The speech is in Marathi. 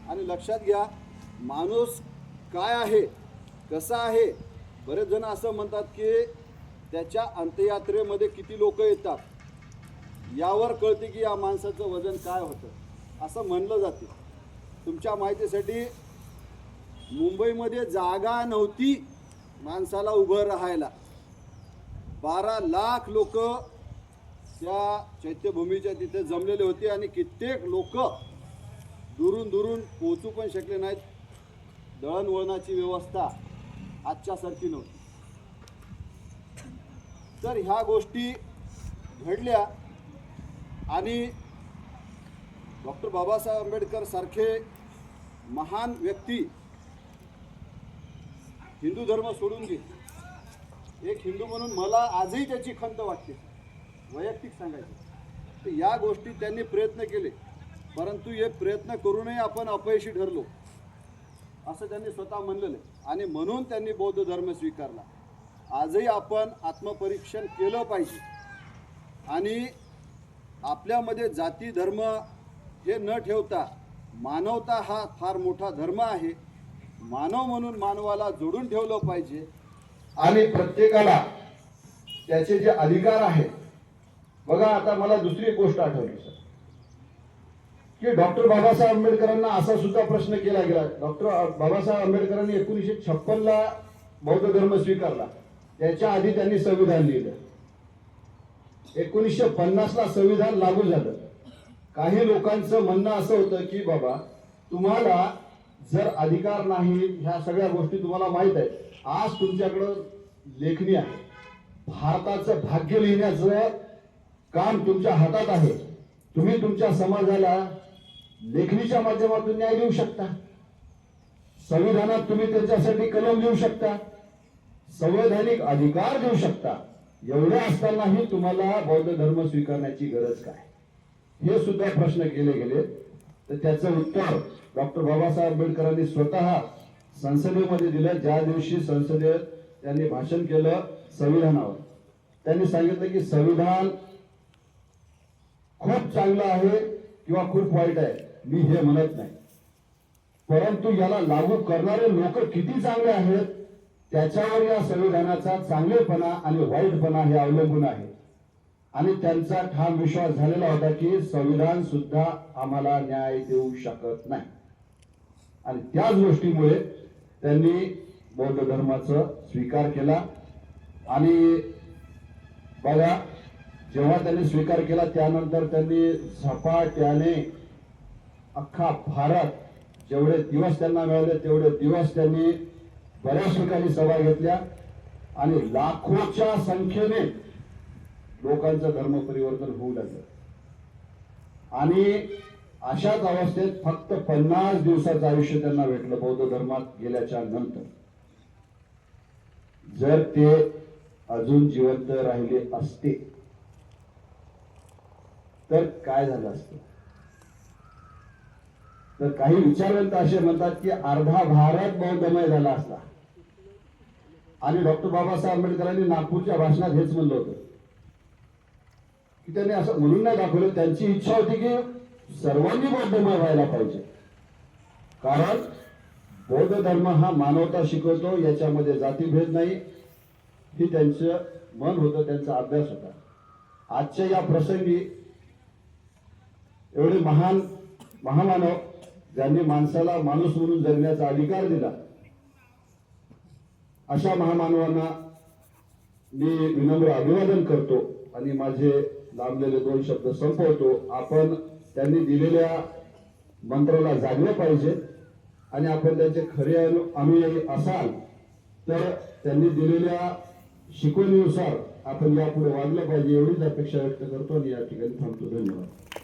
आणि लक्षात घ्या, माणूस काय आहे, कसा आहे, बरेच जण असं म्हणतात की त्याच्या अंत्ययात्रेमध्ये किती लोक येतात यावर कळते की या माणसाचं वजन काय होतं, असं म्हणलं जाते. तुमच्या माहितीसाठी मुंबईमध्ये जागा नव्हती माणसाला उभं राहायला. 12 लाख लोक त्या चैत्यभूमीच्या तिथे जमलेले होते आणि कित्येक लोक दुरून दुरून पोहोचू पण शकले नाहीत. दळणवळणाची व्यवस्था आजच्यासारखी नव्हती. तर ह्या गोष्टी घडल्या आणि डॉक्टर बाबासाहेब आंबेडकर सारखे महान व्यक्ती हिंदू धर्म सोडून गेले. एक हिंदू म्हणून मला आजही त्याची खंत वाटते, वैयक्तिक सांगायचं तर. या गोष्टी त्यांनी प्रयत्न केले, परंतु हे प्रयत्न करूनही आपण अपयशी ठरलो असं त्यांनी स्वतः म्हणलेलं आणि म्हणून त्यांनी बौद्ध धर्म स्वीकारला. आजही आपण आत्मपरीक्षण केलं पाहिजे आणि आपल्यामध्ये जाती धर्म हे न ठेवता मानवता हा फार मोठा धर्म आहे. मानव म्हणून मानवाला जोडून ठेवलं पाहिजे आणि प्रत्येकाला त्याचे जे अधिकार आहेत. बघा, आता मला दुसरी एक गोष्ट आठवली सर, की डॉक्टर बाबासाहेब आंबेडकरांना असा सुद्धा प्रश्न केला गेला. डॉक्टर बाबासाहेब आंबेडकरांनी 1956 बौद्ध धर्म स्वीकारला. त्याच्या आधी त्यांनी संविधान लिहिलं. 1950 संविधान लागू झालं. काही लोकांचं म्हणणं असं होतं की बाबा, तुम्हाला जर अधिकार नाही, ह्या सगळ्या गोष्टी तुम्हाला माहित आहे, आज तुमच्याकडं लेखणी आहे, भारताचं भाग्य लिहिण्याचं काम तुमच्या हातात आहे, तुम्ही तुमच्या समाजाला लेखणीच्या माध्यमातून न्याय देऊ शकता, संविधानात तुम्ही त्यांच्यासाठी कलम लिहू शकता, संवैधानिक अधिकार देऊ शकता. एवढे असतानाही तुम्हाला बौद्ध धर्म स्वीकारण्याची गरज काय, हे सुद्धा प्रश्न केले गेले. तर त्याचं उत्तर डॉक्टर बाबासाहेब आंबेडकरांनी स्वतः संसदेमध्ये दिलं. ज्या दिवशी संसदेत त्यांनी भाषण केलं संविधानावर, त्यांनी सांगितलं की संविधान खूप चांगलं आहे किंवा खूप वाईट आहे, मी हे म्हणत नाही, परंतु याला लागू करणारे लोक किती चांगले आहेत त्याच्यावर या संविधानाचा चांगलेपणा आणि वाईटपणा हे अवलंबून आहे. आणि त्यांचा ठाम विश्वास झालेला होता की संविधान सुद्धा आम्हाला न्याय देऊ शकत नाही. आणि त्याच गोष्टीमुळे त्यांनी बौद्ध धर्माचा स्वीकार केला. आणि बघा, जेव्हा त्यांनी स्वीकार केला त्यानंतर त्यांनी झपाट्याने अख्खा भारत, जेवढे दिवस त्यांना मिळाले तेवढे दिवस त्यांनी बऱ्याच ठिकाणी सभा घेतल्या आणि लाखोच्या संख्येने लोकांचं धर्म परिवर्तन होऊ लागलं. आणि अशाच अवस्थेत फक्त 50 दिवसाचं आयुष्य त्यांना भेटलं बौद्ध धर्मात गेल्याच्या नंतर. जर ते अजून जिवंत राहिले असते तर काय झालं असतं. तर काही विचारवंत असे म्हणतात की अर्धा भारत बौद्धमय झाला असता. आणि डॉक्टर बाबासाहेब आंबेडकरांनी नागपूरच्या भाषणात हेच म्हणलं होतं की त्यांनी असं म्हणून नाही दाखवलं, त्यांची इच्छा होती की सर्वांनी बौद्धमय व्हायला पाहिजे, कारण बौद्ध धर्म हा मानवता शिकवतो, याच्यामध्ये जातीभेद नाही, ही त्यांचं मन होतं, त्यांचा अभ्यास होता. आजच्या या प्रसंगी एवढे महान महामानव ज्यांनी माणसाला माणूस म्हणून जगण्याचा अधिकार दिला, अशा महामानवांना मी विनम्र अभिवादन करतो आणि माझे लांबलेले 2 शब्द संपवतो. आपण त्यांनी दिलेल्या मंत्राला जागलं पाहिजे आणि आपण त्यांचे खरे अनुयायी असाल तर त्यांनी दिलेल्या शिकवणीनुसार आपण यापुढे वागलं पाहिजे, एवढीच अपेक्षा व्यक्त करतो आणि या ठिकाणी थांबतो. धन्यवाद.